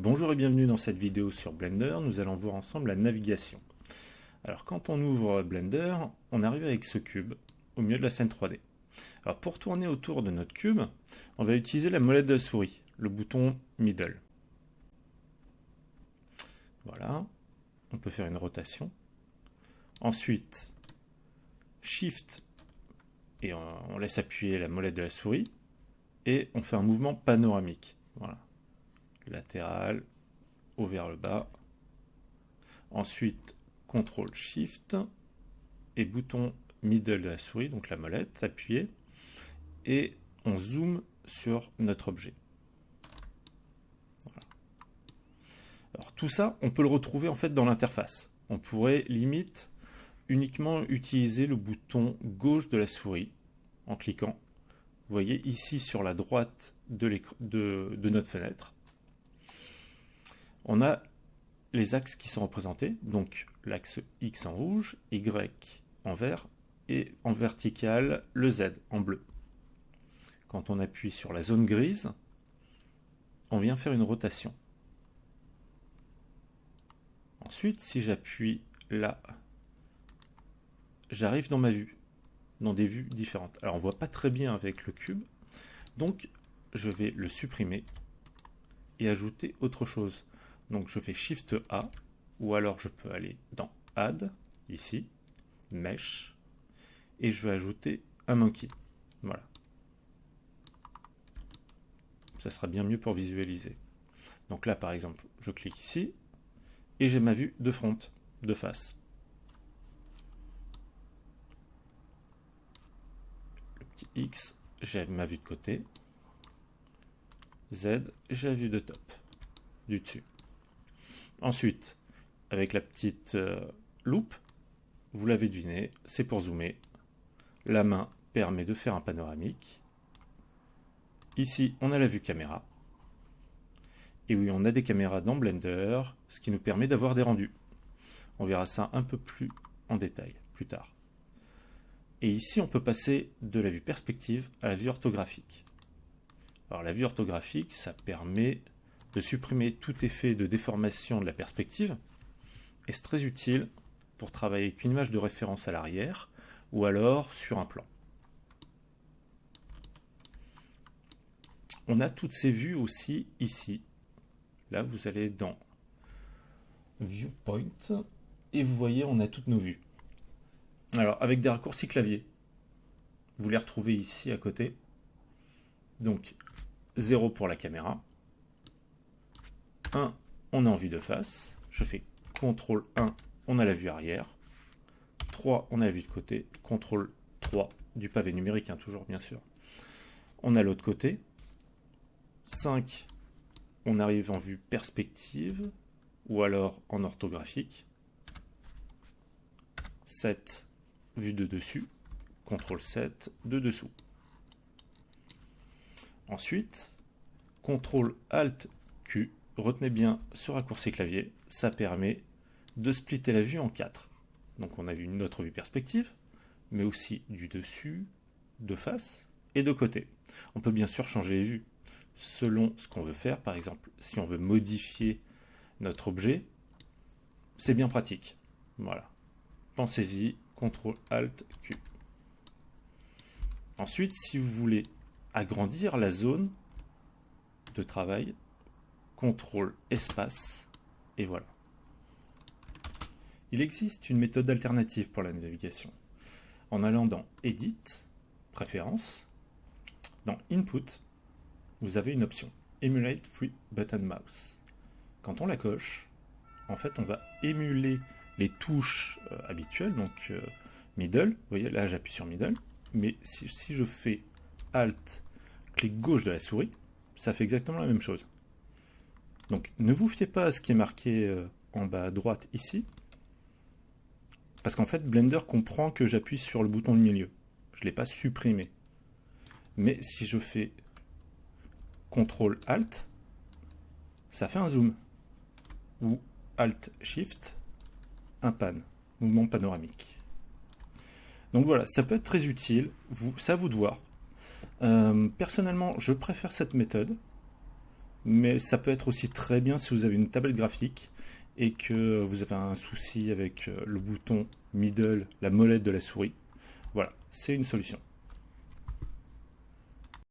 Bonjour et bienvenue dans cette vidéo sur Blender. Nous allons voir ensemble la navigation. Alors quand on ouvre Blender, on arrive avec ce cube au milieu de la scène 3D. Alors pour tourner autour de notre cube, on va utiliser la molette de la souris, le bouton Middle. Voilà, on peut faire une rotation. Ensuite, Shift et on laisse appuyer la molette de la souris et on fait un mouvement panoramique. Voilà. Latéral, haut vers le bas. Ensuite, CTRL SHIFT et bouton middle de la souris, donc la molette, appuyé, et on zoome sur notre objet. Voilà. Alors tout ça, on peut le retrouver en fait dans l'interface. On pourrait limite uniquement utiliser le bouton gauche de la souris en cliquant. Vous voyez ici sur la droite de notre fenêtre. On a les axes qui sont représentés, donc l'axe X en rouge, Y en vert et en vertical le Z en bleu. Quand on appuie sur la zone grise, on vient faire une rotation. Ensuite, si j'appuie là, j'arrive dans ma vue, dans des vues différentes. Alors on ne voit pas très bien avec le cube, donc je vais le supprimer et ajouter autre chose. Donc je fais Shift A, ou alors je peux aller dans Add, ici, Mesh, et je vais ajouter un monkey. Voilà. Ça sera bien mieux pour visualiser. Donc là par exemple, je clique ici, et j'ai ma vue de front, de face. Le petit X, j'ai ma vue de côté. Z, j'ai la vue de top, du dessus. Ensuite, avec la petite loupe, vous l'avez deviné, c'est pour zoomer. La main permet de faire un panoramique. Ici, on a la vue caméra. Et oui, on a des caméras dans Blender, ce qui nous permet d'avoir des rendus. On verra ça un peu plus en détail, plus tard. Et ici, on peut passer de la vue perspective à la vue orthographique. Alors la vue orthographique, ça permet de supprimer tout effet de déformation de la perspective, et c'est très utile pour travailler avec une image de référence à l'arrière, ou alors sur un plan. On a toutes ces vues aussi ici. Là, vous allez dans Viewpoint, et vous voyez, on a toutes nos vues. Alors, avec des raccourcis clavier, vous les retrouvez ici à côté. Donc, 0 pour la caméra. 1, on est en vue de face. Je fais CTRL 1, on a la vue arrière. 3, on a la vue de côté. CTRL 3, du pavé numérique, hein, toujours bien sûr. On a l'autre côté. 5, on arrive en vue perspective, ou alors en orthographique. 7, vue de dessus. CTRL 7, de dessous. Ensuite, CTRL ALT Q. Retenez bien ce raccourci clavier, ça permet de splitter la vue en 4. Donc on a vu notre vue perspective, mais aussi du dessus, de face et de côté. On peut bien sûr changer les vues selon ce qu'on veut faire. Par exemple, si on veut modifier notre objet, c'est bien pratique. Voilà. Pensez-y, CTRL ALT Q. Ensuite, si vous voulez agrandir la zone de travail, CTRL espace, et voilà. Il existe une méthode alternative pour la navigation. En allant dans Edit, Préférences, dans Input, vous avez une option Emulate Free Button Mouse. Quand on la coche, en fait, on va émuler les touches habituelles, donc Middle, vous voyez, là j'appuie sur Middle, mais si je fais Alt, clic gauche de la souris, ça fait exactement la même chose. Donc ne vous fiez pas à ce qui est marqué en bas à droite ici, parce qu'en fait Blender comprend que j'appuie sur le bouton du milieu. Je ne l'ai pas supprimé. Mais si je fais CTRL ALT, ça fait un zoom. Ou ALT SHIFT, un pan, mouvement panoramique. Donc voilà, ça peut être très utile, c'est à vous de voir. Personnellement, je préfère cette méthode, mais ça peut être aussi très bien si vous avez une tablette graphique et que vous avez un souci avec le bouton middle, la molette de la souris. Voilà, c'est une solution.